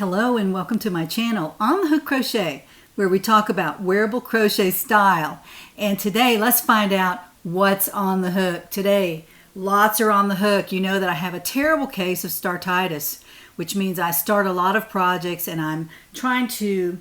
Hello and welcome to my channel On the Hook Crochet, where we talk about wearable crochet style. And today let's find out what's on the hook. Today lots are on the hook. You know that I have a terrible case of startitis, which means I start a lot of projects and I'm trying to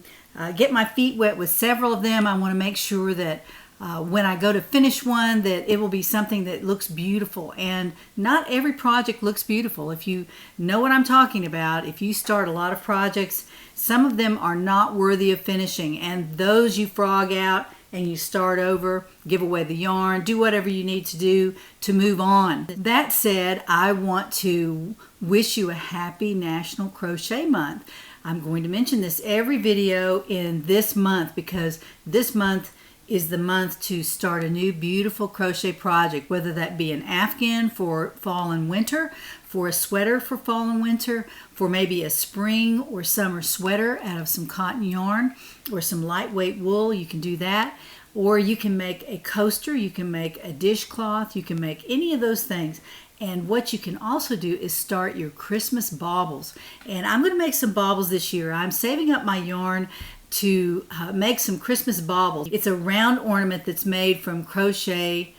get my feet wet with several of them. I want to make sure that when I go to finish one that it will be something that looks beautiful, and not every project looks beautiful. If you know what I'm talking about, if you start a lot of projects, some of them are not worthy of finishing, and those you frog out and you start over, give away the yarn, do whatever you need to do to move on. That said, I want to wish you a happy National Crochet Month. I'm going to mention this every video in this month because this month is the month to start a new beautiful crochet project, whether that be an afghan for fall and winter, for a sweater for fall and winter, for maybe a spring or summer sweater out of some cotton yarn or some lightweight wool. You can do that. Or you can make a coaster, you can make a dishcloth, you can make any of those things. And what you can also do is start your Christmas baubles. And I'm going to make some baubles this year. I'm saving up my yarn to make some Christmas baubles. It's a round ornament that's made from crochet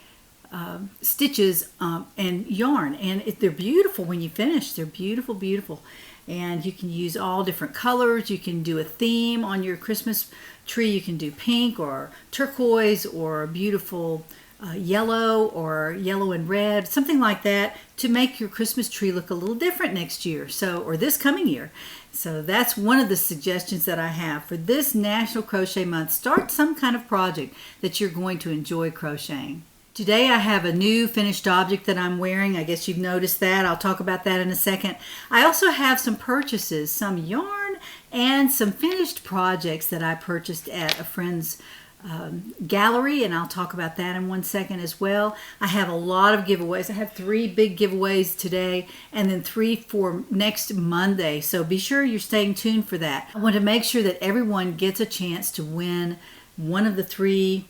stitches and yarn, and they're beautiful when you finish. They're beautiful, beautiful. And you can use all different colors. You can do a theme on your Christmas tree. You can do pink or turquoise or beautiful yellow or yellow and red, something like that, to make your Christmas tree look a little different next year, or this coming year. So that's one of the suggestions that I have for this National Crochet Month. Start some kind of project that you're going to enjoy crocheting. Today I have a new finished object that I'm wearing. I guess you've noticed that. I'll talk about that in a second. I also have some purchases, some yarn and some finished projects that I purchased at a friend's gallery, and I'll talk about that in 1 second as well. I have a lot of giveaways. I have 3 big giveaways today and then 3 for next Monday, so be sure you're staying tuned for that. I want to make sure that everyone gets a chance to win one of the 3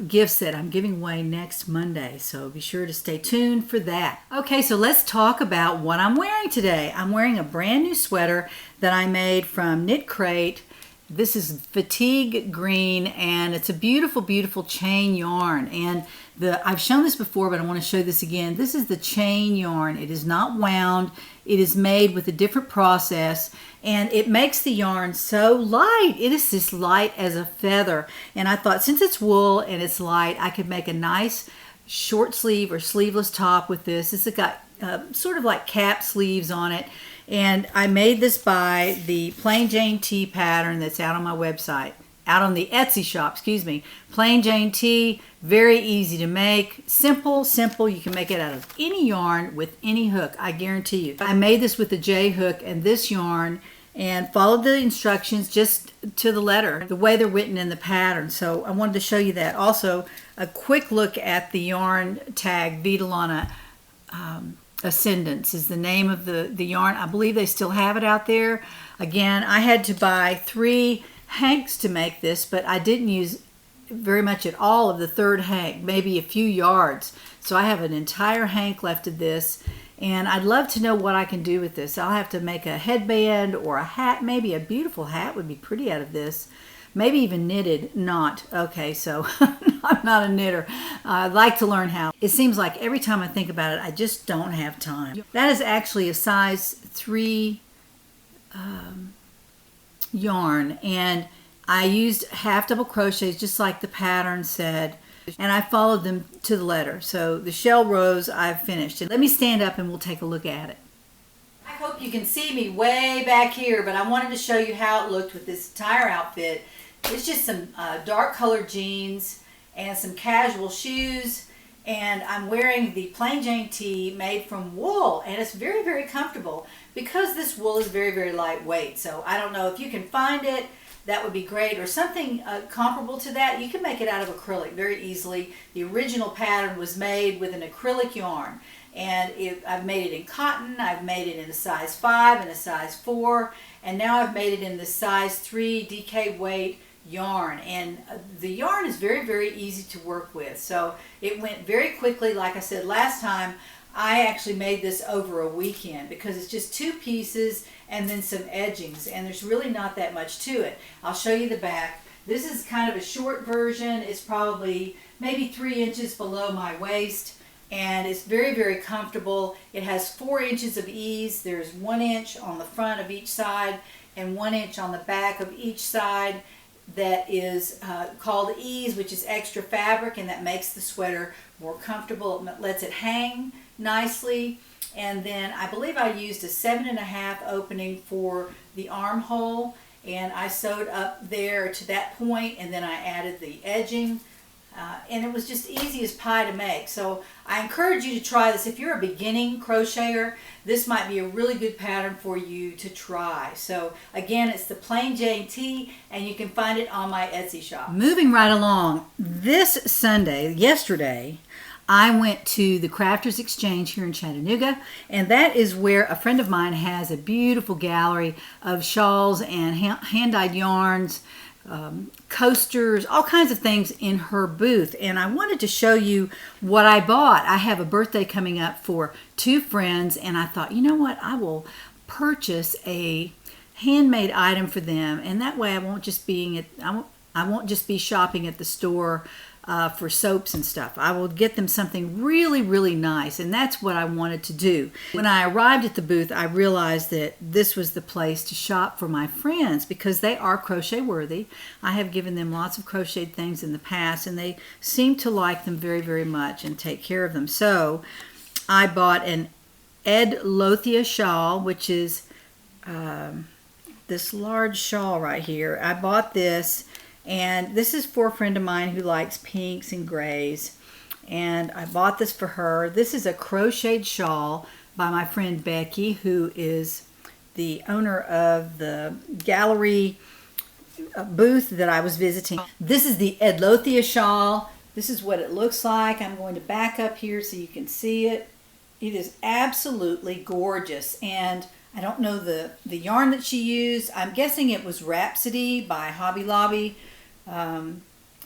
gifts that I'm giving away next Monday, so be sure to stay tuned for that. Okay, so let's talk about what I'm wearing today. I'm wearing a brand new sweater that I made from KnitCrate. This is fatigue green, and it's a beautiful, beautiful chain yarn. And I've shown this before, but I want to show this again. This is the chain yarn. It is not wound. It is made with a different process, and it makes the yarn so light. It is as light as a feather. And I thought, since it's wool and it's light, I could make a nice short sleeve or sleeveless top with this. It's got sort of like cap sleeves on it. And I made this by the Plain Jane Tee pattern that's out on my website, out on the Etsy shop, excuse me. Plain Jane Tee, very easy to make, simple, simple. You can make it out of any yarn with any hook, I guarantee you. I made this with the J hook and this yarn and followed the instructions just to the letter, the way they're written in the pattern. So I wanted to show you that. Also, a quick look at the yarn tag, Vitalana Ascendance is the name of the yarn. I believe they still have it out there. Again, I had to buy 3 hanks to make this, but I didn't use very much at all of the 3rd hank, maybe a few yards. So I have an entire hank left of this, and I'd love to know what I can do with this. I'll have to make a headband or a hat. Maybe a beautiful hat would be pretty out of this. Maybe even knitted. Not. Okay, so I'm not a knitter. I'd like to learn how. It seems like every time I think about it, I just don't have time. That is actually a size 3 yarn, and I used half double crochets just like the pattern said, and I followed them to the letter. So the shell rows I've finished. Let me stand up and we'll take a look at it. I hope you can see me way back here, but I wanted to show you how it looked with this entire outfit. It's just some dark colored jeans and some casual shoes, and I'm wearing the Plain Jane Tee made from wool, and it's very, very comfortable because this wool is very, very lightweight. So I don't know if you can find it, that would be great, or something comparable to that. You can make it out of acrylic very easily. The original pattern was made with an acrylic yarn, and I've made it in cotton, I've made it in a size 5 and a size 4, and now I've made it in the size 3 DK weight yarn. And the yarn is very, very easy to work with, so it went very quickly. Like I said last time, I actually made this over a weekend because it's just 2 pieces and then some edgings, and there's really not that much to it. I'll show you the back. This is kind of a short version. It's probably maybe 3 inches below my waist, and it's very, very comfortable. It has 4 inches of ease. There's 1 inch on the front of each side and 1 inch on the back of each side. That is called ease, which is extra fabric, and that makes the sweater more comfortable. It lets it hang nicely. And then I believe I used a 7.5 opening for the armhole, and I sewed up there to that point, and then I added the edging. And it was just easy as pie to make. So I encourage you to try this. If you're a beginning crocheter, this might be a really good pattern for you to try. So again, it's the Plain Jane Tee, and you can find it on my Etsy shop. Moving right along, this Sunday, yesterday, I went to the Crafters Exchange here in Chattanooga, and that is where a friend of mine has a beautiful gallery of shawls and hand-dyed yarns, coasters, all kinds of things in her booth. And I wanted to show you what I bought. I have a birthday coming up for 2 friends, and I thought, you know what, I will purchase a handmade item for them, and that way I won't just be shopping at the store for soaps and stuff. I will get them something really, really nice, and that's what I wanted to do. When I arrived at the booth, I realized that this was the place to shop for my friends because they are crochet worthy. I have given them lots of crocheted things in the past, and they seem to like them very, very much and take care of them. So I bought an Ed Lothia shawl, which is this large shawl right here. I bought this, and this is for a friend of mine who likes pinks and grays, and I bought this for her. This is a crocheted shawl by my friend Becky, who is the owner of the gallery booth that I was visiting. This is the Ed Lothia shawl. This is what it looks like. I'm going to back up here so you can see it. It is absolutely gorgeous, and I don't know the yarn that she used. I'm guessing it was Rhapsody by Hobby Lobby.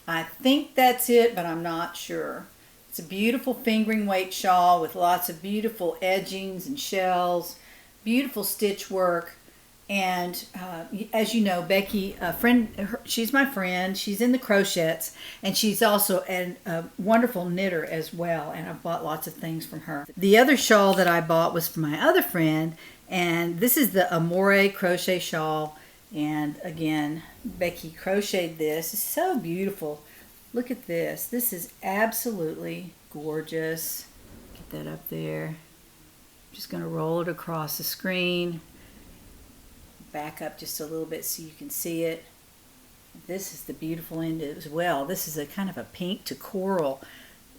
I think that's it, but I'm not sure. It's a beautiful fingering weight shawl with lots of beautiful edgings and shells, beautiful stitch work, and as you know, Becky, she's my friend. She's in the crochets, and she's also a wonderful knitter as well, and I've bought lots of things from her. The other shawl that I bought was for my other friend, and this is the Amore crochet shawl. And again, Becky crocheted this. It's so beautiful. Look at this. This is absolutely gorgeous. Get that up there. I'm just going to roll it across the screen. Back up just a little bit so you can see it. This is the beautiful end as well. This is a kind of a pink to coral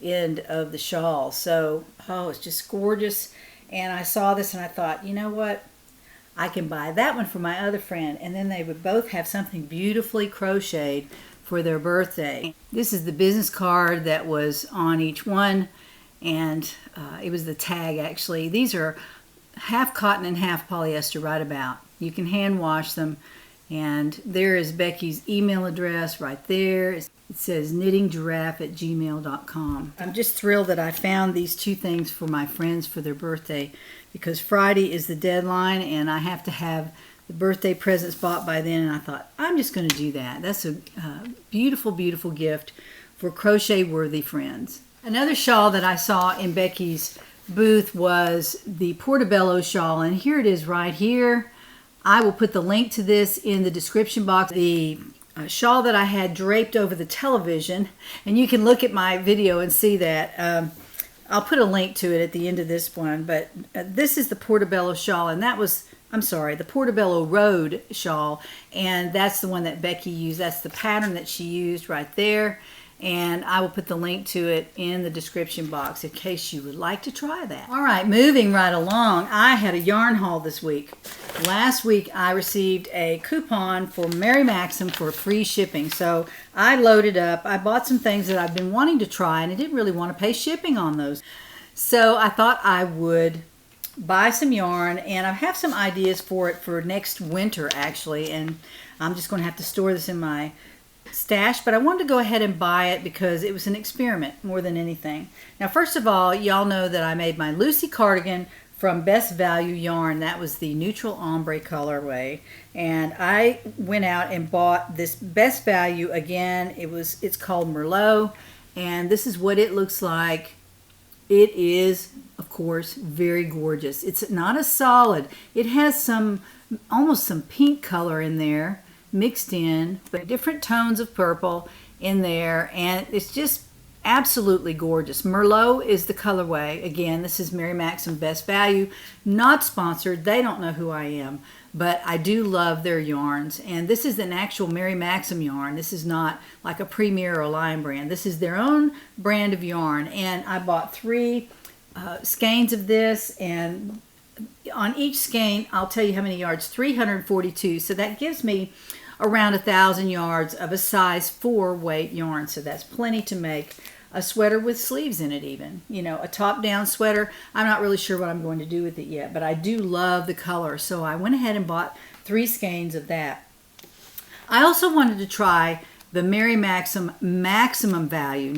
end of the shawl. So, oh, it's just gorgeous. And I saw this and I thought, you know what? I can buy that one for my other friend, and then they would both have something beautifully crocheted for their birthday. This is the business card that was on each one, and it was the tag actually. These are half cotton and half polyester right about. You can hand wash them, and there is Becky's email address right there. It says knittinggiraffe@gmail.com. I'm just thrilled that I found these 2 things for my friends for their birthday, because Friday is the deadline and I have to have the birthday presents bought by then, and I thought, I'm just going to do that. That's a beautiful, beautiful gift for crochet-worthy friends. Another shawl that I saw in Becky's booth was the Portobello shawl, and here it is right here. I will put the link to this in the description box. The shawl that I had draped over the television, and you can look at my video and see that. I'll put a link to it at the end of this one, but this is the Portobello shawl, and that was, I'm sorry, the Portobello Road shawl, and that's the one that Becky used. That's the pattern that she used right there, and I will put the link to it in the description box in case you would like to try that. All right, moving right along, I had a yarn haul this week. Last week I received a coupon for Mary Maxim for free shipping, so I loaded up. I bought some things that I've been wanting to try, and I didn't really want to pay shipping on those. So I thought I would buy some yarn, and I have some ideas for it for next winter actually, and I'm just going to have to store this in my stash, but I wanted to go ahead and buy it because it was an experiment more than anything. Now, first of all, y'all know that I made my Lucy Cardigan from Best Value yarn. That was the neutral ombre colorway, and I went out and bought this Best Value again. It's called Merlot, and this is what it looks like. It is, of course, very gorgeous. It's not a solid. It has almost some pink color in there mixed in, but different tones of purple in there, and it's just absolutely gorgeous. Merlot is the colorway. Again, this is Mary Maxim Best Value. Not sponsored. They don't know who I am, but I do love their yarns. And this is an actual Mary Maxim yarn. This is not like a Premier or Lion brand. This is their own brand of yarn. And I bought 3 skeins of this, and on each skein, I'll tell you how many yards, 342. So that gives me around 1,000 yards of a size 4 weight yarn. So that's plenty to make a sweater with sleeves in it even. You know, a top-down sweater. I'm not really sure what I'm going to do with it yet, but I do love the color. So I went ahead and bought 3 skeins of that. I also wanted to try the Mary Maxim Maximum Value.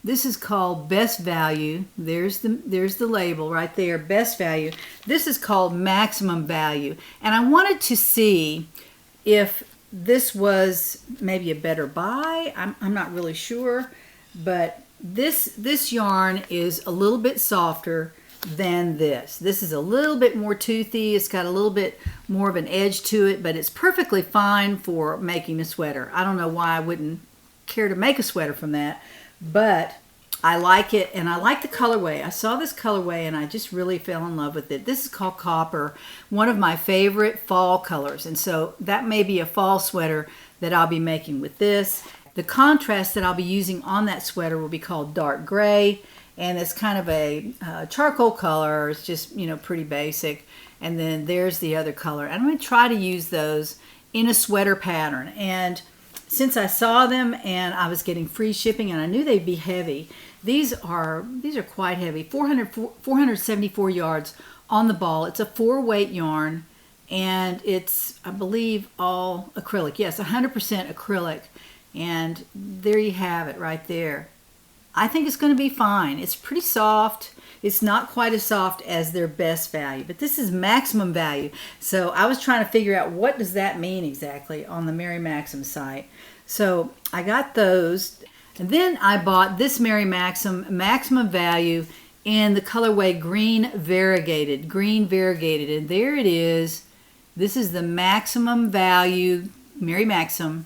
This is called Best Value. There's the label right there, Best Value. This is called Maximum Value. And I wanted to see if this was maybe a better buy. I'm not really sure, but this yarn is a little bit softer than this. This is a little bit more toothy. It's got a little bit more of an edge to it, but it's perfectly fine for making a sweater. I don't know why I wouldn't care to make a sweater from that, but I like it, and I like the colorway. I saw this colorway and I just really fell in love with it. This is called Copper, one of my favorite fall colors, and so that may be a fall sweater that I'll be making with this. The contrast that I'll be using on that sweater will be called Dark Gray, and it's kind of a charcoal color. It's just, you know, pretty basic. And then there's the other color. I'm going to try to use those in a sweater pattern. And since I saw them and I was getting free shipping and I knew they'd be heavy, these are quite heavy. 474 yards on the ball. It's a 4-weight yarn, and it's, I believe, all acrylic. Yes, 100% acrylic. And there you have it right there. I think it's going to be fine. It's pretty soft. It's not quite as soft as their Best Value, but this is Maximum Value. So I was trying to figure out what does that mean exactly on the Mary Maxim site. So I got those, and then I bought this Mary Maxim Maximum Value in the colorway Green Variegated. And there it is. This is the Maximum Value Mary Maxim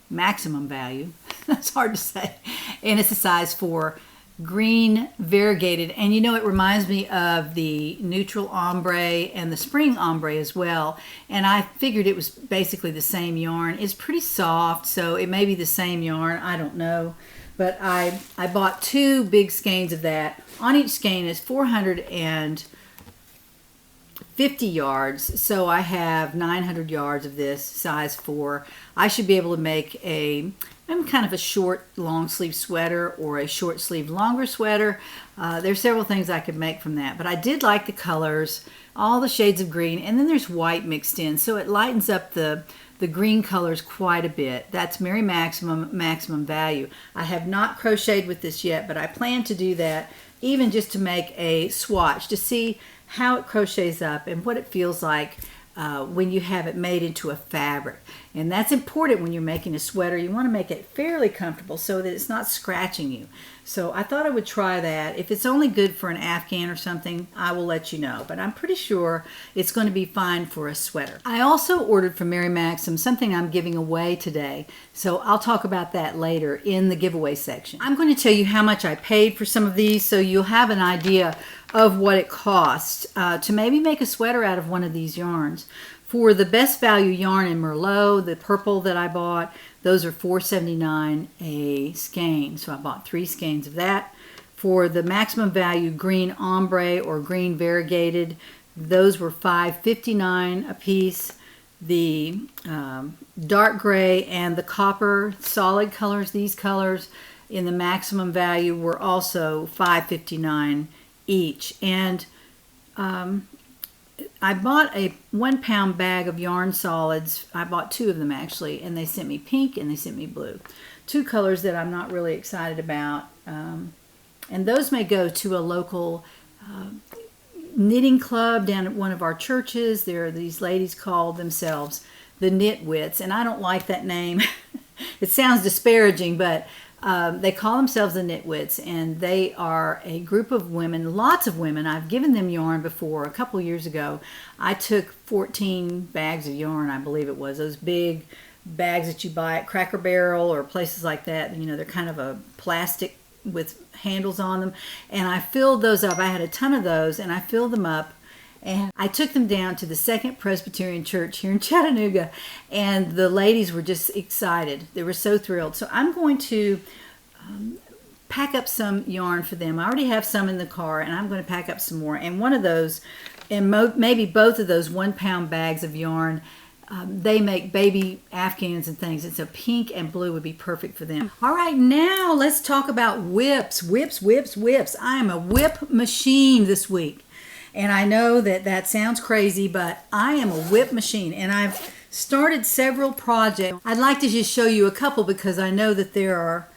Maximum Value. That's hard to say. And it's a size 4. Green Variegated, and you know, it reminds me of the neutral ombre and the spring ombre as well, and I figured it was basically the same yarn. It's pretty soft, so it may be the same yarn, I don't know, but I bought 2 big skeins of that. On each skein is 450 yards, so I have 900 yards of this size 4. I should be able to make kind of a short long sleeve sweater or a short sleeve longer sweater. There's several things I could make from that, but I did like the colors, all the shades of green, and then there's white mixed in, so it lightens up the green colors quite a bit. That's Mary Maximum Maximum Value. I have not crocheted with this yet, but I plan to do that, even just to make a swatch to see how it crochets up and what it feels like when you have it made into a fabric. And that's important when you're making a sweater. You want to make it fairly comfortable so that it's not scratching you. So I thought I would try that. If it's only good for an Afghan or something, I will let you know. But I'm pretty sure it's going to be fine for a sweater. I also ordered from Mary Maxim something I'm giving away today. So I'll talk about that later in the giveaway section. I'm going to tell you how much I paid for some of these so you'll have an idea of what it costs to maybe make a sweater out of one of these yarns. For the Best Value yarn in Merlot, the purple that I bought, those are $4.79 a skein. So I bought 3 skeins of that. For the Maximum Value Green Ombre or Green Variegated, those were $5.59 a piece. The dark gray and the copper solid colors, these colors in the Maximum Value were also $5.59 each. And I bought a 1 pound bag of yarn solids. I bought 2 of them actually, and they sent me pink and they sent me blue. 2 colors that I'm not really excited about. And those may go to a local knitting club down at one of our churches. There are these ladies called themselves the Knitwits, and I don't like that name. It sounds disparaging, but they call themselves the Knitwits, and they are a group of women, lots of women. I've given them yarn before. A couple years ago, I took 14 bags of yarn, I believe it was, those big bags that you buy at Cracker Barrel or places like that. You know, they're kind of a plastic with handles on them, and I filled those up. I had a ton of those, and I filled them up, and I took them down to the Second Presbyterian Church here in Chattanooga, and the ladies were just excited. They were so thrilled. So I'm going to pack up some yarn for them. I already have some in the car, and I'm going to pack up some more. And one of those, and maybe both of those 1 pound bags of yarn, they make baby Afghans and things, and so pink and blue would be perfect for them. All right, now let's talk about whips. Whips. I am a whip machine this week, and I know that sounds crazy, but I am a whip machine, and I've started several projects. I'd like to just show you a couple because I know that there are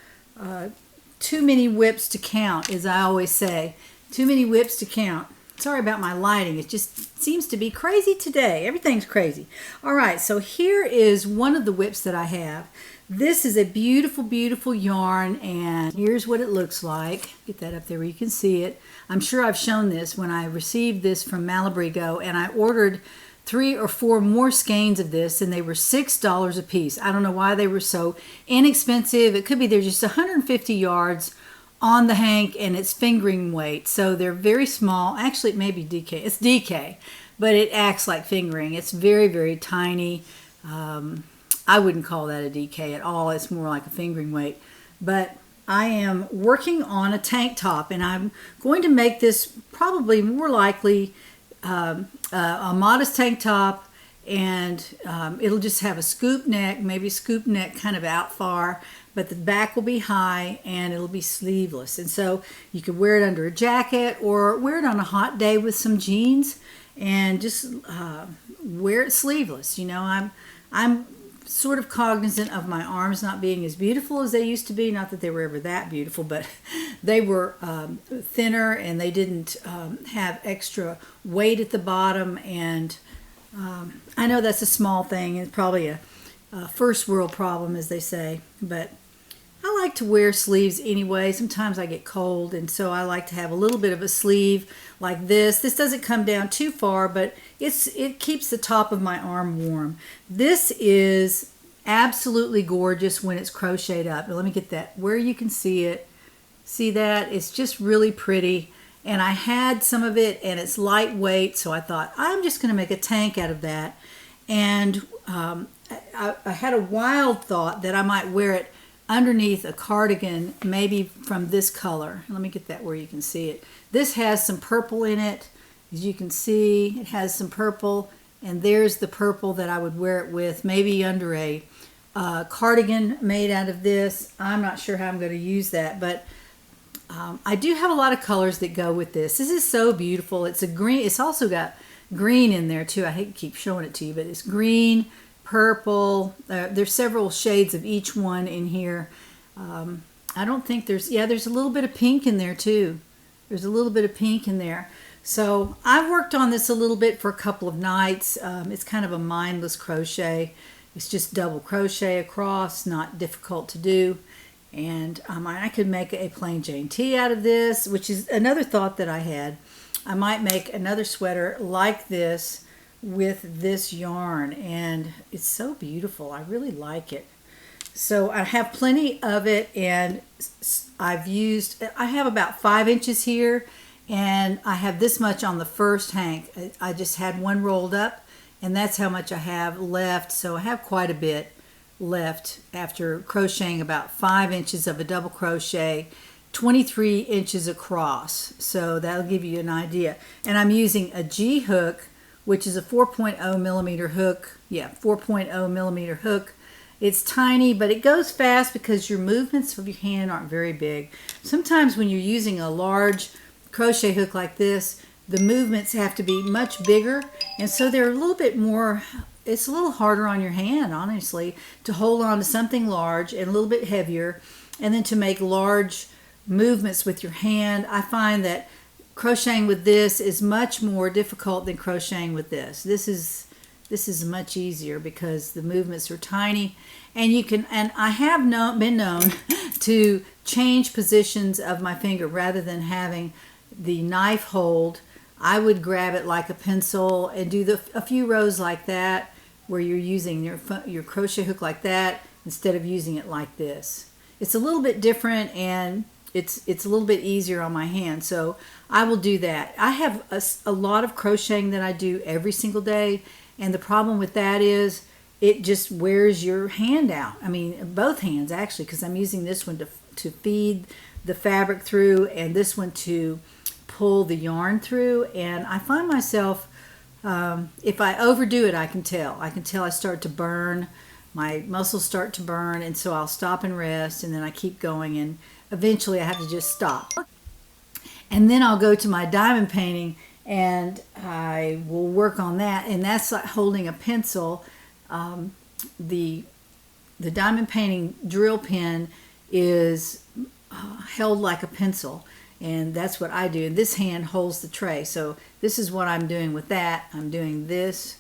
too many whips to count, as I always say. Too many whips to count. Sorry about my lighting. It just seems to be crazy today. Everything's crazy. All right, so here is one of the whips that I have. This is a beautiful, beautiful yarn, and here's what it looks like. Get that up there where you can see it. I'm sure I've shown this when I received this from Malabrigo, and I ordered 3 or 4 more skeins of this, and they were $6 a piece. I don't know why they were so inexpensive. It could be they're just 150 yards on the hank, and it's fingering weight, so they're very small. Actually, it may be DK. It's DK, but it acts like fingering. It's very, very tiny. I wouldn't call that a DK at all. It's more like a fingering weight. But I am working on a tank top, and I'm going to make this probably more likely a modest tank top, and it'll just have a scoop neck, maybe scoop neck kind of out far, but the back will be high and it'll be sleeveless. And so you could wear it under a jacket or wear it on a hot day with some jeans and just wear it sleeveless. You know, I'm sort of cognizant of my arms not being as beautiful as they used to be. Not that they were ever that beautiful, but they were thinner, and they didn't have extra weight at the bottom. And I know that's a small thing. It's probably a first world problem, as they say, but I like to wear sleeves anyway. Sometimes I get cold, and so I like to have a little bit of a sleeve like this. This doesn't come down too far, but it keeps the top of my arm warm. This is absolutely gorgeous when it's crocheted up. Now, let me get that where you can see it. See that? It's just really pretty. And I had some of it, and it's lightweight, so I thought I'm just going to make a tank out of that. And I had a wild thought that I might wear it underneath a cardigan, maybe from this color. Let me get that where you can see it. This has some purple in it. As you can see, it has some purple, and there's the purple that I would wear it with, maybe under a cardigan made out of this. I'm not sure how I'm going to use that, but I do have a lot of colors that go with this. This is so beautiful. It's a green. It's also got green in there too. I hate to keep showing it to you, but it's green, purple. There's several shades of each one in here. I don't think there's a little bit of pink in there too. There's a little bit of pink in there. So I've worked on this a little bit for a couple of nights. It's kind of a mindless crochet. It's just double crochet across, not difficult to do. And I could make a plain Jane tee out of this, which is another thought that I had. I might make another sweater like this with this yarn, and it's so beautiful. I really like it. So I have plenty of it, and I have about 5 inches here, and I have this much on the first hank. I just had one rolled up, and that's how much I have left. So I have quite a bit left after crocheting about 5 inches of a double crochet, 23 inches across. So that'll give you an idea. And I'm using a G hook, which is a 4.0 millimeter hook. Yeah, 4.0 millimeter hook. It's tiny, but it goes fast because your movements of your hand aren't very big. Sometimes when you're using a large crochet hook like this, the movements have to be much bigger, and so they're a little bit more, it's a little harder on your hand, honestly, to hold on to something large and a little bit heavier, and then to make large movements with your hand. I find that crocheting with this is much more difficult than crocheting with this. This is much easier because the movements are tiny, and you can, and I have been known to change positions of my finger rather than having the knife hold. I would grab it like a pencil and do a few rows like that, where you're using your crochet hook like that instead of using it like this. It's a little bit different, and it's a little bit easier on my hand, so I will do that. I have a lot of crocheting that I do every single day, and the problem with that is it just wears your hand out. I mean, both hands actually, because I'm using this one to feed the fabric through, and this one to pull the yarn through. And I find myself, if I overdo it, I can tell I start to burn, my muscles start to burn, and so I'll stop and rest, and then I keep going, and eventually I have to just stop. And then I'll go to my diamond painting, and I will work on that, and that's like holding a pencil. The diamond painting drill pen is held like a pencil, and that's what I do. And this hand holds the tray, so this is what I'm doing with that. I'm doing this.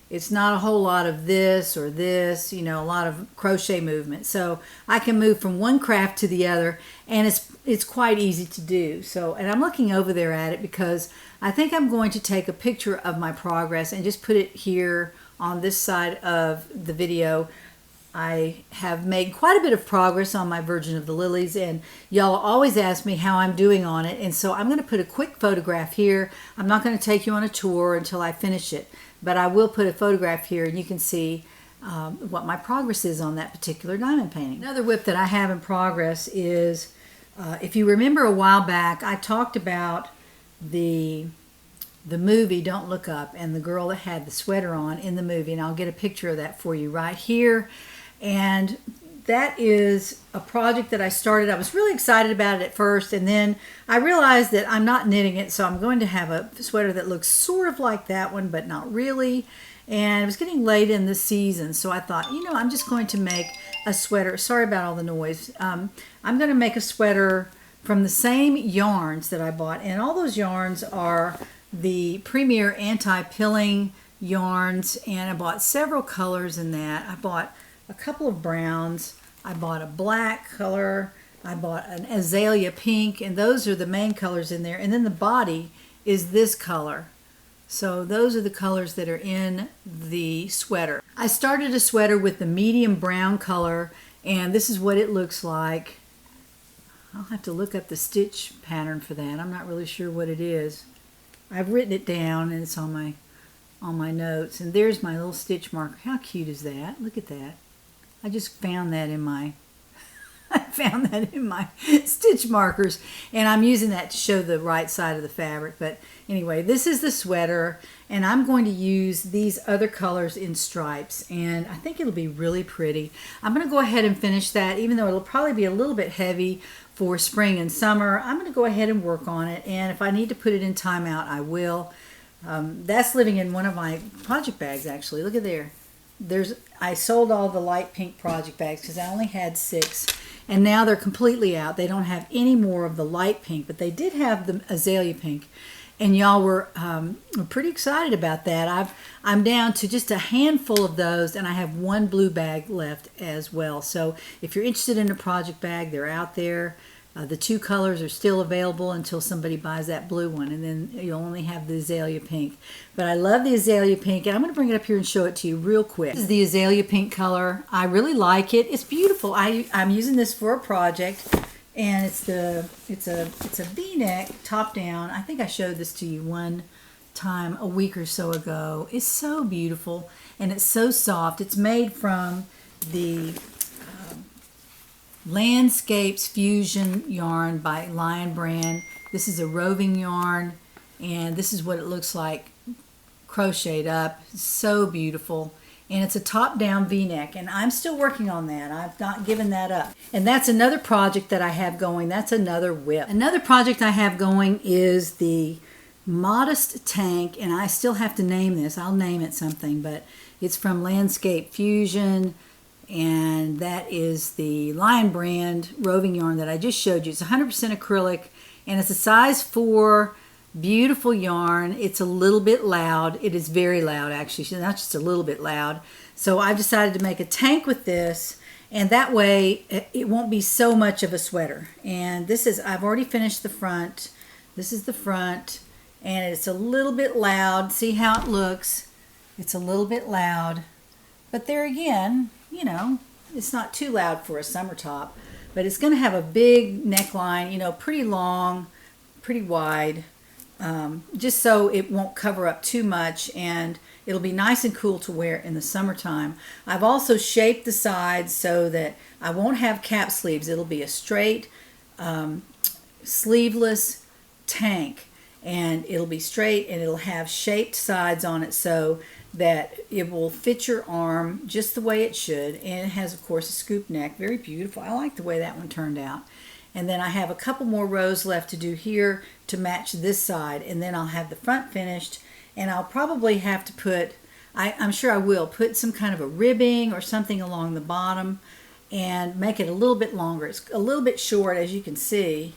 It's not a whole lot of this or this, you know, a lot of crochet movement. So I can move from one craft to the other, and it's quite easy to do. So, and I'm looking over there at it because I think I'm going to take a picture of my progress and just put it here on this side of the video. I have made quite a bit of progress on my Virgin of the Lilies, and y'all always ask me how I'm doing on it, and so I'm going to put a quick photograph here. I'm not going to take you on a tour until I finish it, but I will put a photograph here, and you can see what my progress is on that particular diamond painting. Another whip that I have in progress is, if you remember a while back, I talked about the movie Don't Look Up, and the girl that had the sweater on in the movie, and I'll get a picture of that for you right here. And that is a project that I started. I was really excited about it at first, and then I realized that I'm not knitting it, so I'm going to have a sweater that looks sort of like that one, but not really. And it was getting late in the season, so I thought, you know, I'm just going to make a sweater. Sorry about all the noise. I'm going to make a sweater from the same yarns that I bought, and all those yarns are the Premier Anti-Pilling yarns, and I bought several colors in that. I bought a couple of browns, I bought a black color, I bought an azalea pink, and those are the main colors in there. And then the body is this color. So those are the colors that are in the sweater. I started a sweater with the medium brown color, and this is what it looks like. I'll have to look up the stitch pattern for that. I'm not really sure what it is. I've written it down, and it's on my notes. And there's my little stitch marker. How cute is that? Look at that. I just found that in my stitch markers, and I'm using that to show the right side of the fabric. But anyway, this is the sweater, and I'm going to use these other colors in stripes, and I think it'll be really pretty. I'm going to go ahead and finish that, even though it'll probably be a little bit heavy for spring and summer. I'm going to go ahead and work on it, and if I need to put it in timeout, I will. That's living in one of my project bags, actually. Look at there. I sold all the light pink project bags because I only had 6, and now they're completely out. They don't have any more of the light pink, but they did have the azalea pink, and y'all were pretty excited about that. I'm down to just a handful of those, and I have one blue bag left as well. So if you're interested in a project bag, they're out there. The 2 colors are still available until somebody buys that blue one, and then you'll only have the azalea pink. But I love the azalea pink, and I'm going to bring it up here and show it to you real quick. This is the azalea pink color. I really like it. It's beautiful. I'm using this for a project, and it's a V-neck top down. I think I showed this to you one time a week or so ago. It's so beautiful, and it's so soft. It's made from the Landscapes Fusion yarn by Lion Brand. This is a roving yarn, and this is what it looks like crocheted up. So beautiful, and it's a top-down V-neck, and I'm still working on that. I've not given that up. And that's another project that I have going. That's another whip. Another project I have going is the modest tank, and I still have to name this. I'll name it something, but it's from Landscape Fusion, and that is the Lion brand roving yarn that I just showed you. It's 100% acrylic, and it's a size 4, beautiful yarn. It's a little bit loud. It is very loud, actually. It's not just a little bit loud. So I've decided to make a tank with this, and that way it won't be so much of a sweater. And this is, I've already finished the front. This is the front, and it's a little bit loud. See how it looks? It's a little bit loud, but there again, you know, it's not too loud for a summer top, but it's going to have a big neckline, you know, pretty long, pretty wide, just so it won't cover up too much, and it'll be nice and cool to wear in the summertime. I've also shaped the sides so that I won't have cap sleeves. It'll be a straight, sleeveless tank, and it'll be straight, and it'll have shaped sides on it so that it will fit your arm just the way it should. And it has, of course, a scoop neck. Very beautiful. I like the way that one turned out. And then I have a couple more rows left to do here to match this side, and then I'll have the front finished. And I'll probably have to put, I'm sure I will, put some kind of a ribbing or something along the bottom and make it a little bit longer. It's a little bit short, as you can see.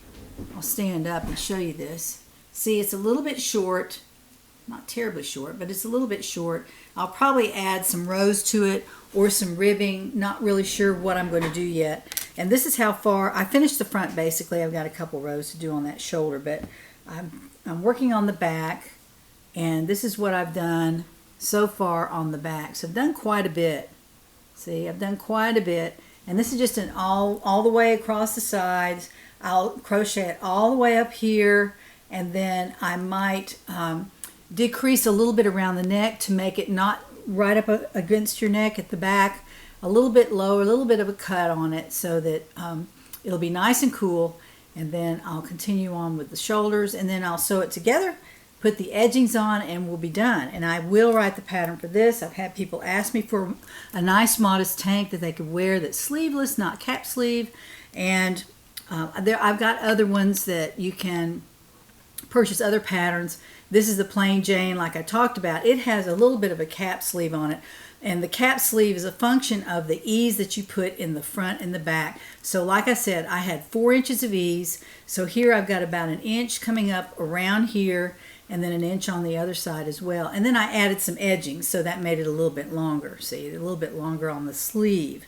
I'll stand up and show you this. See, it's a little bit short. Not terribly short, but it's a little bit short. I'll probably add some rows to it or some ribbing. Not really sure what I'm going to do yet. And this is how far I finished the front. Basically, I've got a couple rows to do on that shoulder, but I'm working on the back, and this is what I've done so far on the back. So I've done quite a bit. See, I've done quite a bit, and this is just an all the way across the sides. I'll crochet it all the way up here, and then I might decrease a little bit around the neck to make it not right up against your neck at the back, a little bit lower, a little bit of a cut on it so that it'll be nice and cool. And then I'll continue on with the shoulders, and then I'll sew it together, put the edgings on, and we'll be done. And I will write the pattern for this. I've had people ask me for a nice modest tank that they could wear that's sleeveless, not cap sleeve. And I've got other ones that you can purchase, other patterns. This is the plain Jane, like I talked about. It has a little bit of a cap sleeve on it, and the cap sleeve is a function of the ease that you put in the front and the back. So like I said, I had 4 inches of ease, so here I've got about 1 inch coming up around here, and then 1 inch on the other side as well. And then I added some edging, so that made it a little bit longer. See, a little bit longer on the sleeve.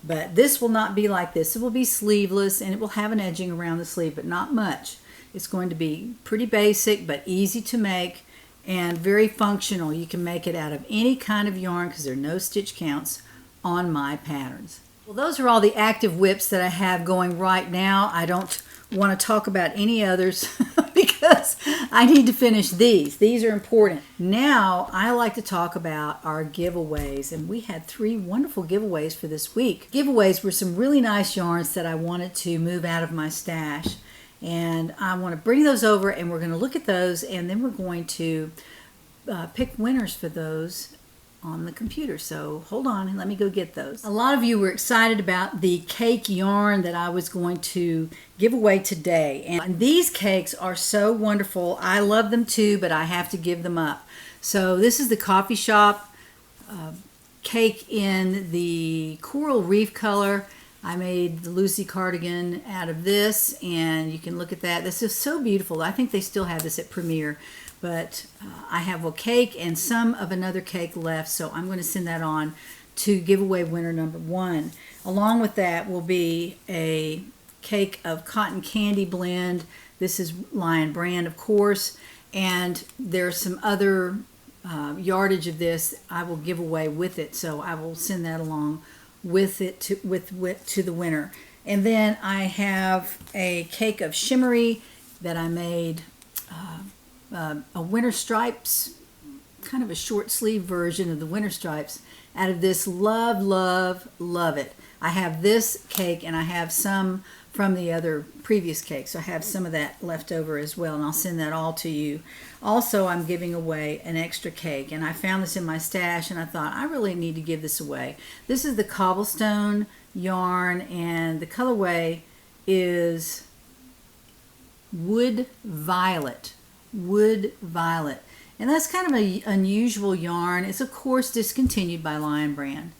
But this will not be like this. It will be sleeveless, and it will have an edging around the sleeve, but not much. It's going to be pretty basic, but easy to make and very functional. You can make it out of any kind of yarn because there are no stitch counts on my patterns. Well, those are all the active whips that I have going right now. I don't want to talk about any others because I need to finish these. These are important. Now, I like to talk about our giveaways, and we had 3 wonderful giveaways for this week. Giveaways were some really nice yarns that I wanted to move out of my stash. And I want to bring those over, and we're going to look at those, and then we're going to pick winners for those on the computer. So hold on and let me go get those. A lot of you were excited about the cake yarn that I was going to give away today. And these cakes are so wonderful. I love them too, but I have to give them up. So this is the coffee shop cake in the coral reef color. I made the Lucy Cardigan out of this, and you can look at that. This is so beautiful. I think they still have this at Premier, but I have a cake and some of another cake left, so I'm going to send that on to giveaway winner number 1. Along with that will be a cake of cotton candy blend. This is Lion brand, of course, and there's some other yardage of this I will give away with it, so I will send that along with it to the winner. And then I have a cake of shimmery that I made a winter stripes, kind of a short sleeve version of the winter stripes out of this. Love, love, love it. I have this cake, and I have some from the other previous cake, so I have some of that left over as well, and I'll send that all to you. Also, I'm giving away an extra cake, and I found this in my stash, and I thought I really need to give this away. This is the cobblestone yarn, and the colorway is Wood Violet. Wood Violet. And that's kind of an unusual yarn. It's of course discontinued by Lion Brand.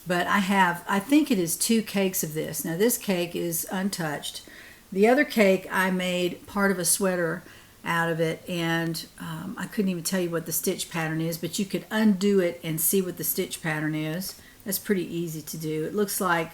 But I think it is 2 cakes of this. Now this cake is untouched. The other cake I made part of a sweater out of it, and I couldn't even tell you what the stitch pattern is, but you could undo it and see what the stitch pattern is. That's pretty easy to do. It looks like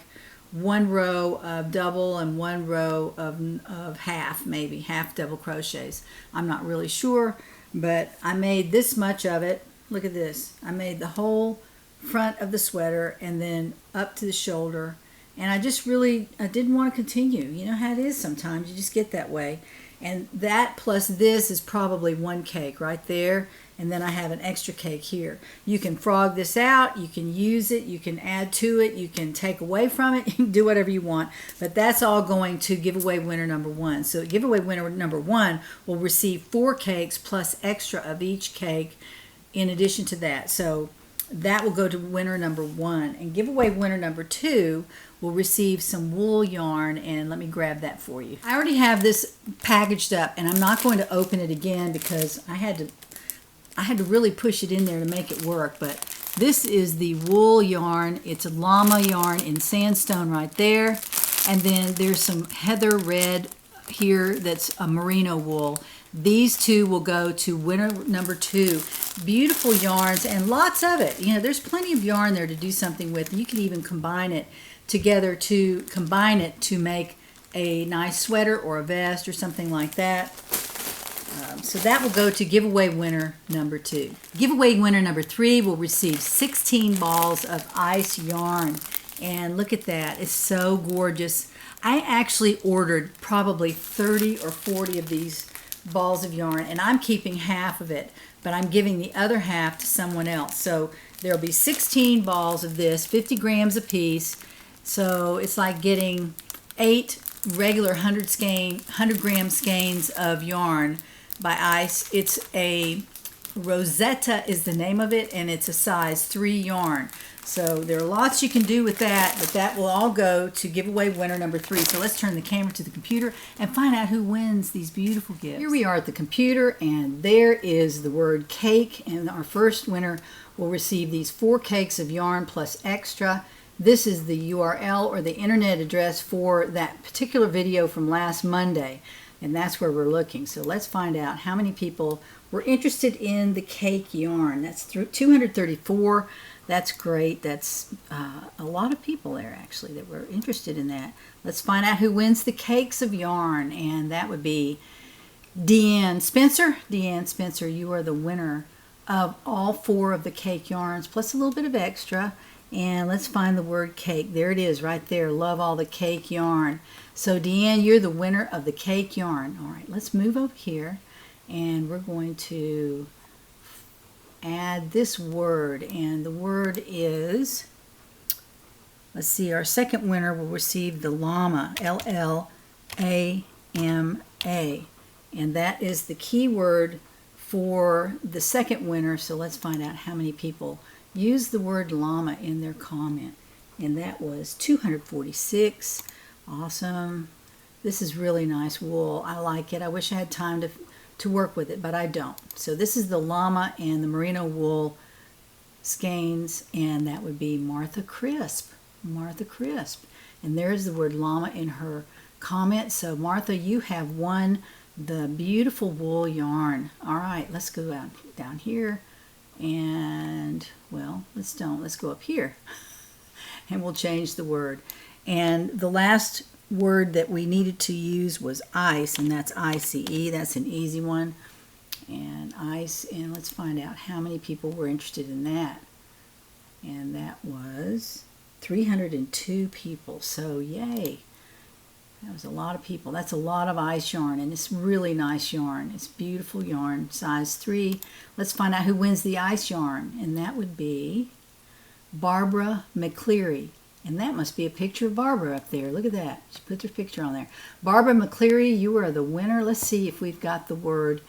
1 row of double and 1 row of half, maybe half double crochets. I'm not really sure, but I made this much of it. Look at this. I made the whole front of the sweater and then up to the shoulder, and I didn't want to continue. You know how it is sometimes, you just get that way. And that plus this is probably 1 cake right there, and then I have an extra cake here. You can frog this out, you can use it, you can add to it, you can take away from it, you can do whatever you want, but that's all going to giveaway winner number 1. So giveaway winner number 1 will receive 4 cakes plus extra of each cake in addition to that. So that will go to winner number 1, and giveaway winner number 2 will receive some wool yarn, and let me grab that for you. I already have this packaged up, and I'm not going to open it again because I had to really push it in there to make it work. But this is the wool yarn. It's a llama yarn in sandstone right there, and then there's some heather red here that's a merino wool. These 2 will go to winner number 2. Beautiful yarns and lots of it. You know, there's plenty of yarn there to do something with. You could even combine it together to make a nice sweater or a vest or something like that. So that will go to giveaway winner number 2. Giveaway winner number 3 will receive 16 balls of ice yarn. And look at that. It's so gorgeous. I actually ordered probably 30 or 40 of these balls of yarn, and I'm keeping half of it, but I'm giving the other half to someone else. So there'll be 16 balls of this, 50 grams a piece. So it's like getting 8 regular 100 gram skeins of yarn by ice. It's a Rosetta is the name of it, and it's a size 3 yarn. So there are lots you can do with that, but that will all go to giveaway winner number 3. So let's turn the camera to the computer and find out who wins these beautiful gifts. Here we are at the computer, and there is the word cake, and our first winner will receive these 4 cakes of yarn plus extra. This is the URL or the internet address for that particular video from last Monday, and that's where we're looking. So let's find out how many people were interested in the cake yarn. That's 234. That's great. That's a lot of people there actually that were interested in that. Let's find out who wins the cakes of yarn, and that would be Deanne Spencer. Deanne Spencer, you are the winner of all 4 of the cake yarns plus a little bit of extra. And let's find the word cake. There it is right there. Love all the cake yarn. So Deanne, you're the winner of the cake yarn. All right, let's move over here, and we're going to add this word, and the word is, let's see, our second winner will receive the llama, Llama, and that is the keyword for the second winner. So let's find out how many people use the word llama in their comment, and that was 246. Awesome. This is really nice wool. I like it. I wish I had time to work with it, but I don't. So this is the llama and the merino wool skeins, and that would be Martha Crisp. Martha Crisp. And there's the word llama in her comment. So Martha, you have won the beautiful wool yarn. All right, let's go down here, and well, let's go up here and we'll change the word. And the last word that we needed to use was ice, and that's ICE. That's an easy one. And ice, and let's find out how many people were interested in that. And that was 302 people. So yay. That was a lot of people. That's a lot of ice yarn, and it's really nice yarn. It's beautiful yarn, size 3. Let's find out who wins the ice yarn, and that would be Barbara McCleary. And that must be a picture of Barbara up there. Look at that. She put her picture on there. Barbara McCleary, you are the winner. Let's see if we've got the word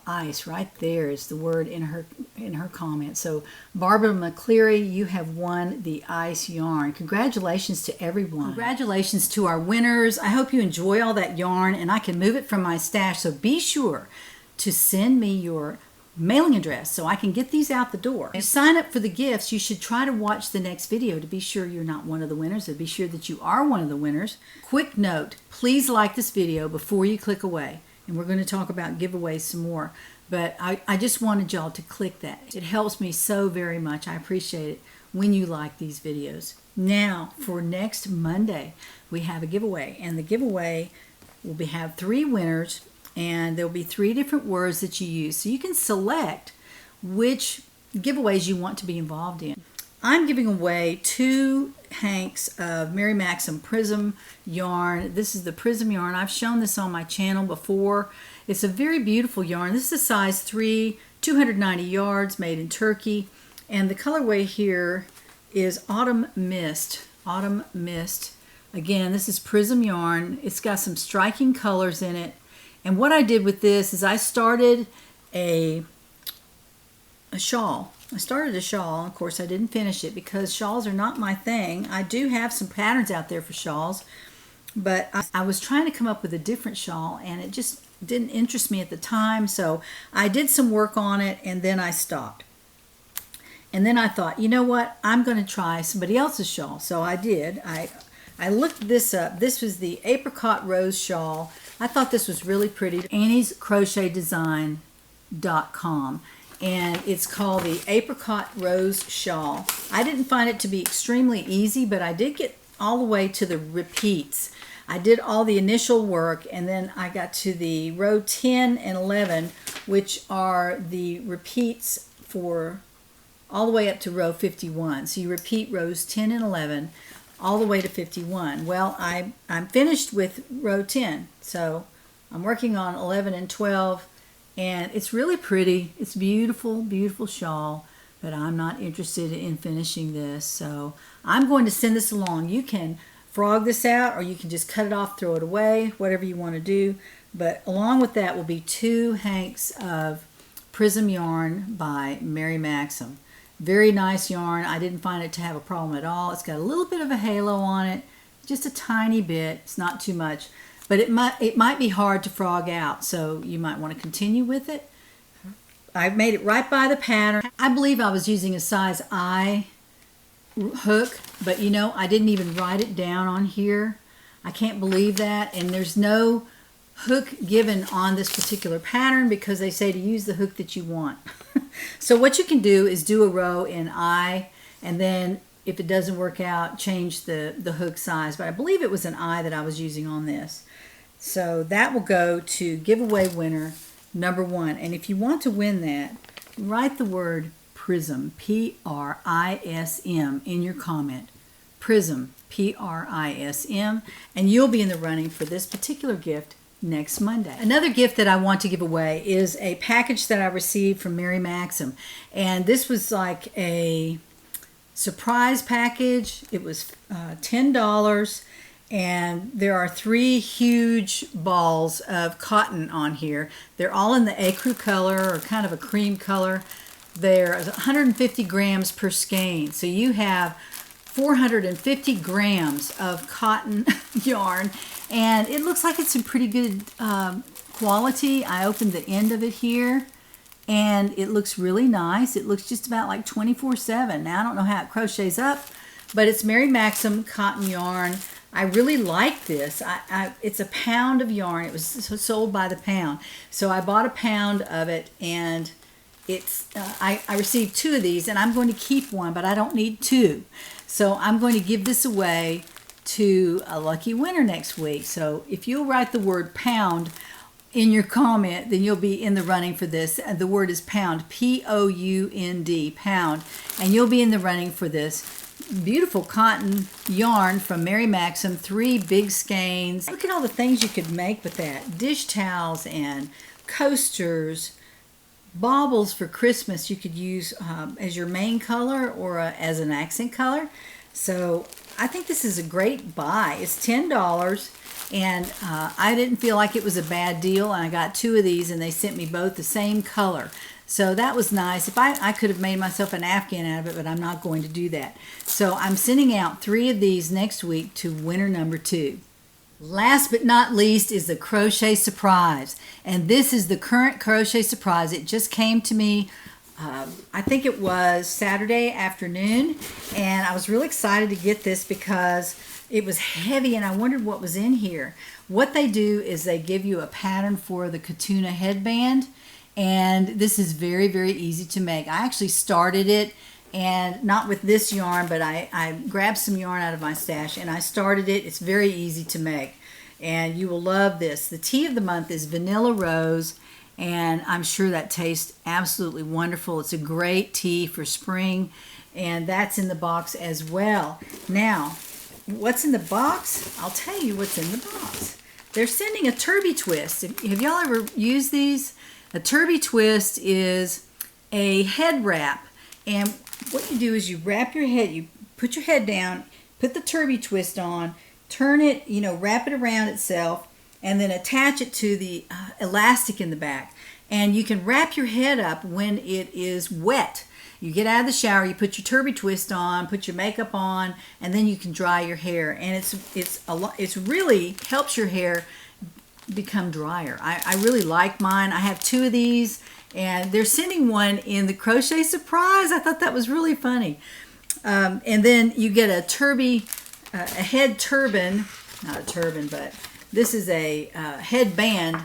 ice. Right there is the word in her comment. So Barbara McCleary, you have won the ice yarn. Congratulations to everyone. Congratulations to our winners. I hope you enjoy all that yarn, and I can move it from my stash. So be sure to send me your mailing address so I can get these out the door. If you sign up for the gifts, you should try to watch the next video to be sure you're not one of the winners, and be sure that you are one of the winners. Quick note, please like this video before you click away, and we're going to talk about giveaways some more, but I just wanted y'all to click that. It helps me so very much. I appreciate it when you like these videos. Now, for next Monday, we have a giveaway, and the giveaway will have 3 winners, and there'll be 3 different words that you use. So you can select which giveaways you want to be involved in. I'm giving away 2 hanks of Mary Maxim Prism yarn. This is the Prism yarn. I've shown this on my channel before. It's a very beautiful yarn. This is a size 3, 290 yards, made in Turkey. And the colorway here is Autumn Mist. Autumn Mist. Again, this is Prism yarn. It's got some striking colors in it. And what I did with this is I started a shawl. I started a shawl. Of course, I didn't finish it because shawls are not my thing. I do have some patterns out there for shawls, but I was trying to come up with a different shawl, and it just didn't interest me at the time. So I did some work on it, and then I stopped. And then I thought, you know what? I'm going to try somebody else's shawl. So I did. I looked this up. This was the Apricot Rose shawl. I thought this was really pretty. AnniesCrochetDesign.com, and it's called the Apricot Rose shawl. I didn't find it to be extremely easy, but I did get all the way to the repeats. I did all the initial work, and then I got to the row 10 and 11, which are the repeats for all the way up to row 51. So you repeat rows 10 and 11 all the way to 51. Well, I'm finished with row 10, so I'm working on 11 and 12, and it's really pretty. It's beautiful, beautiful shawl, but I'm not interested in finishing this, so I'm going to send this along. You can frog this out, or you can just cut it off, throw it away, whatever you want to do, but along with that will be 2 hanks of Prism yarn by Mary Maxim. Very nice yarn. I didn't find it to have a problem at all. It's got a little bit of a halo on it, just a tiny bit. It's not too much, but it might be hard to frog out, so you might want to continue with it. I've made it right by the pattern. I believe I was using a size I hook, but you know, I didn't even write it down on here. I can't believe that, and there's no hook given on this particular pattern because they say to use the hook that you want. So what you can do is do a row in I, and then if it doesn't work out, change the hook size. But I believe it was an I that I was using on this. So that will go to giveaway winner number 1. And if you want to win that, write the word Prism, P-R-I-S-M, in your comment. Prism, P-R-I-S-M, and you'll be in the running for this particular gift next Monday. Another gift that I want to give away is a package that I received from Mary Maxim, and this was like a surprise package. It was $10, and there are 3 huge balls of cotton on here. They're all in the ecru color, or kind of a cream color. They're 150 grams per skein, so you have 450 grams of cotton yarn, and it looks like it's in pretty good quality. I opened the end of it here, and it looks really nice. It looks just about like 24/7. Now, I don't know how it crochets up, but it's Mary Maxim cotton yarn. I really like this. It's a pound of yarn. It was sold by the pound, so I bought a pound of it, and it's I received 2 of these, and I'm going to keep one, but I don't need 2. So I'm going to give this away to a lucky winner next week. So if you'll write the word pound in your comment, then you'll be in the running for this. The word is pound, P-O-U-N-D, pound, and you'll be in the running for this beautiful cotton yarn from Mary Maxim. 3 big skeins. Look at all the things you could make with that. Dish towels and coasters, baubles for Christmas you could use as your main color or as an accent color. So I think this is a great buy. It's $10, and I didn't feel like it was a bad deal, and I got 2 of these, and they sent me both the same color. So that was nice. If I could have made myself an afghan out of it, but I'm not going to do that. So I'm sending out 3 of these next week to winner number 2. Last but not least is the crochet surprise. And this is the current crochet surprise. It just came to me, I think it was Saturday afternoon. And I was really excited to get this because it was heavy and I wondered what was in here. What they do is they give you a pattern for the Katuna headband. And this is very, very easy to make. I actually started it, and not with this yarn, but I grabbed some yarn out of my stash and I started it. It's very easy to make and you will love this. The tea of the month is Vanilla Rose, and I'm sure that tastes absolutely wonderful. It's a great tea for spring, and that's in the box as well. Now, what's in the box? I'll tell you what's in the box. They're sending a Turby Twist. Have y'all ever used these? A Turby Twist is a head wrap, and what you do is you wrap your head, you put your head down, put the Turby Twist on, turn it, wrap it around itself, and then attach it to the elastic in the back. And you can wrap your head up when it is wet. You get out of the shower, you put your Turby Twist on, put your makeup on, and then you can dry your hair. And it's really helps your hair become drier. I really like mine. I have 2 of these, and they're sending one in the crochet surprise. I thought that was really funny. And then you get a head turban, not a turban, but this is a headband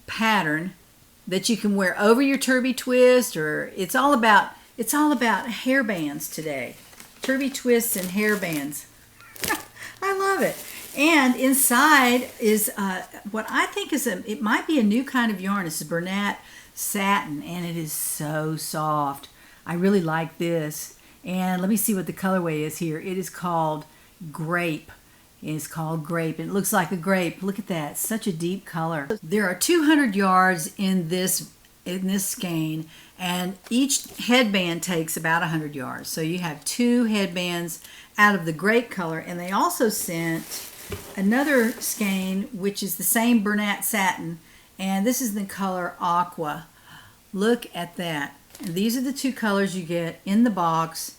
pattern that you can wear over your Turby Twist, or it's all about hair bands today. Turby Twists and hair bands. I love it. And inside is what I think is it might be a new kind of yarn. This is Bernat satin, and it is so soft. I really like this. And let me see what the colorway is here. It is called Grape. It is called Grape. It looks like a grape. Look at that. Such a deep color. There are 200 yards in this skein, and each headband takes about 100 yards. So you have 2 headbands out of the grape color, and they also sent another skein which is the same Bernat satin, and this is the color Aqua. Look at that. And these are the 2 colors you get in the box,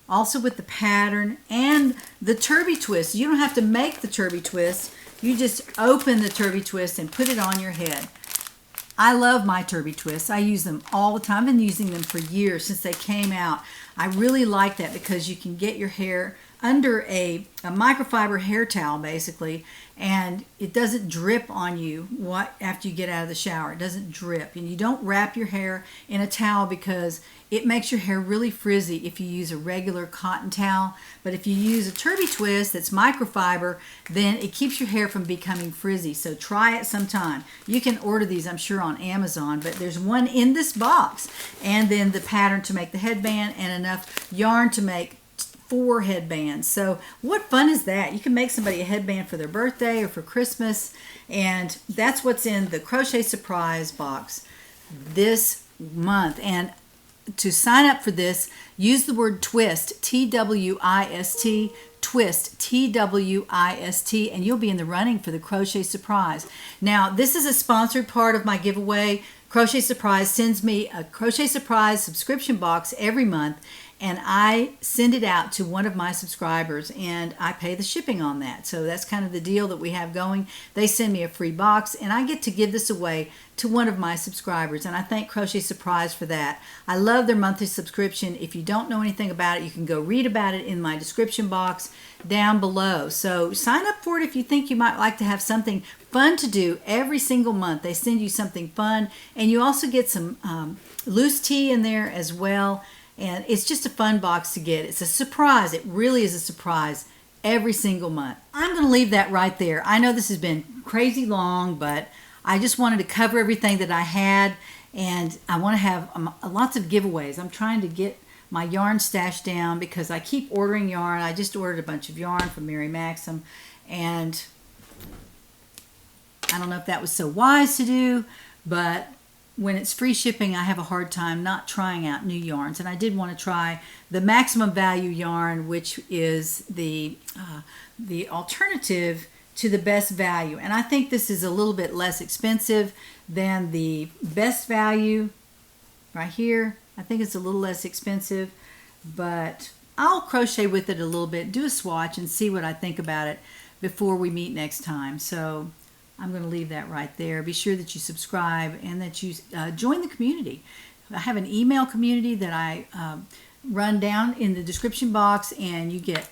also with the pattern and the Turby Twist. You don't have to make the Turby Twist. You just open the Turby Twist and put it on your head. I love my Turby Twists. I use them all the time. I've been using them for years since they came out. I really like that because you can get your hair under a microfiber hair towel basically, and it doesn't drip on you after you get out of the shower. It doesn't drip, and you don't wrap your hair in a towel because it makes your hair really frizzy if you use a regular cotton towel. But if you use a Turby Twist that's microfiber, then it keeps your hair from becoming frizzy. So try it sometime. You can order these, I'm sure, on Amazon, but there's one in this box, and then the pattern to make the headband and enough yarn to make 4 headbands. So what fun is that? You can make somebody a headband for their birthday or for Christmas, and that's what's in the Crochet Surprise box this month. And to sign up for this, use the word twist, T-W-I-S-T, twist, T-W-I-S-T, and you'll be in the running for the Crochet Surprise. Now, this is a sponsored part of my giveaway. Crochet Surprise sends me a Crochet Surprise subscription box every month, and I send it out to one of my subscribers, and I pay the shipping on that. So that's kind of the deal that we have going. They send me a free box, and I get to give this away to one of my subscribers, and I thank Crochet Surprise for that. I love their monthly subscription. If you don't know anything about it, you can go read about it in my description box down below. So sign up for it if you think you might like to have something fun to do every single month. They send you something fun, and you also get some loose tea in there as well. And it's just a fun box to get. It's a surprise. It really is a surprise every single month. I'm going to leave that right there. I know this has been crazy long, but I just wanted to cover everything that I had, and I want to have lots of giveaways. I'm trying to get my yarn stash down because I keep ordering yarn. I just ordered a bunch of yarn from Mary Maxim, and I don't know if that was so wise to do, but when it's free shipping, I have a hard time not trying out new yarns. And I did want to try the maximum value yarn, which is the alternative to the best value. And I think this is a little bit less expensive than the best value right here. I think it's a little less expensive, but I'll crochet with it a little bit, do a swatch, and see what I think about it. before we meet next time. So I'm going to leave that right there. Be sure that you subscribe and that you join the community. I have an email community that I run down in the description box, and you get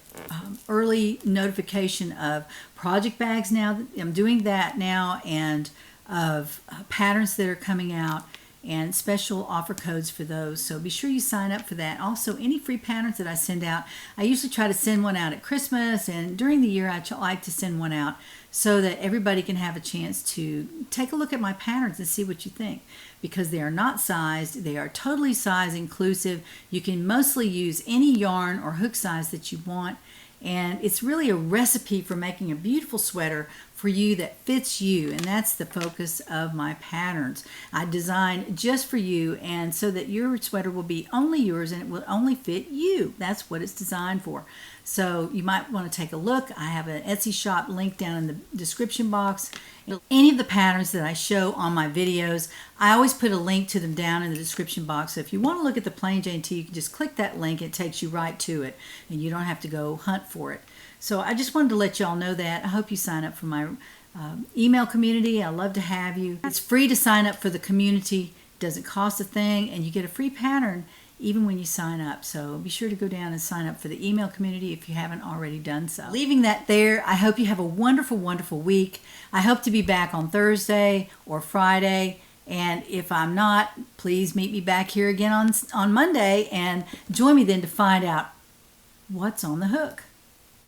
early notification of project bags now. I'm doing that now, and of patterns that are coming out, and special offer codes for those. So be sure you sign up for that. Also, any free patterns that I send out, I usually try to send one out at Christmas, and during the year I like to send one out so that everybody can have a chance to take a look at my patterns and see what you think, because they are not sized. They are totally size inclusive. You can mostly use any yarn or hook size that you want, and it's really a recipe for making a beautiful sweater for you that fits you, and that's the focus of my patterns. I design just for you, and so that your sweater will be only yours and it will only fit you. That's what it's designed for. So you might want to take a look. I have an Etsy shop link down in the description box. Any of the patterns that I show on my videos, I always put a link to them down in the description box. So if you want to look at the plain Jane tee, you can just click that link. It takes you right to it, and you don't have to go hunt for it. So I just wanted to let y'all know that. I hope you sign up for my email community. I love to have you. It's free to sign up for the community. It doesn't cost a thing, and you get a free pattern even when you sign up. So be sure to go down and sign up for the email community if you haven't already done so. Leaving that there, I hope you have a wonderful, wonderful week. I hope to be back on Thursday or Friday. And if I'm not, please meet me back here again on Monday, and join me then to find out what's on the hook.